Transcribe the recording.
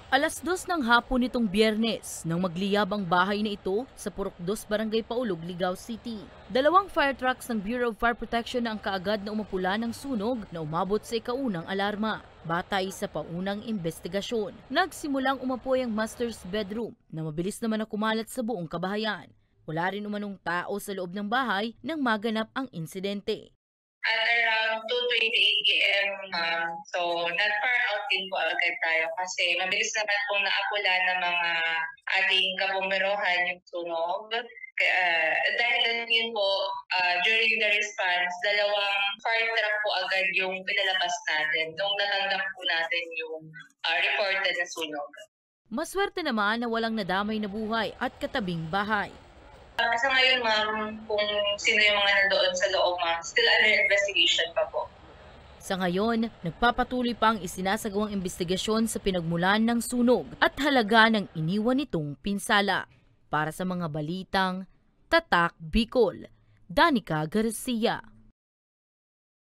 Alas 2 ng hapon nitong Biyernes nang magliyab ang bahay na ito sa Purok 2, Barangay Paulog, Ligao City. Dalawang fire trucks ng Bureau of Fire Protection na ang kaagad na umapula ng sunog na umabot sa ikaunang alarma. Batay sa paunang investigasyon, nagsimulang umapoy ang master's bedroom na mabilis naman na kumalat sa buong kabahayan. Wala rin umanong tao sa loob ng bahay nang maganap ang insidente. At around 2:28 AM, so not far out din po agad tayo kasi mabilis naman pong naapula ng mga ating kabumberohan yung sunog. Dahil din po, during the response, dalawang fire truck po agad yung pinalabas natin nung natanggap po natin yung reported na sunog. Maswerte naman na walang nadamay na buhay at katabing bahay. Sa ngayon, ma'am, kung sino yung mga nandoon sa loob, ma'am, still under investigation pa po. Sa ngayon, nagpapatuloy pa ang isinasagawang investigasyon sa pinagmulan ng sunog at halaga ng iniwan nitong pinsala. Para sa mga balitang Tatak Bicol, Danica Garcia.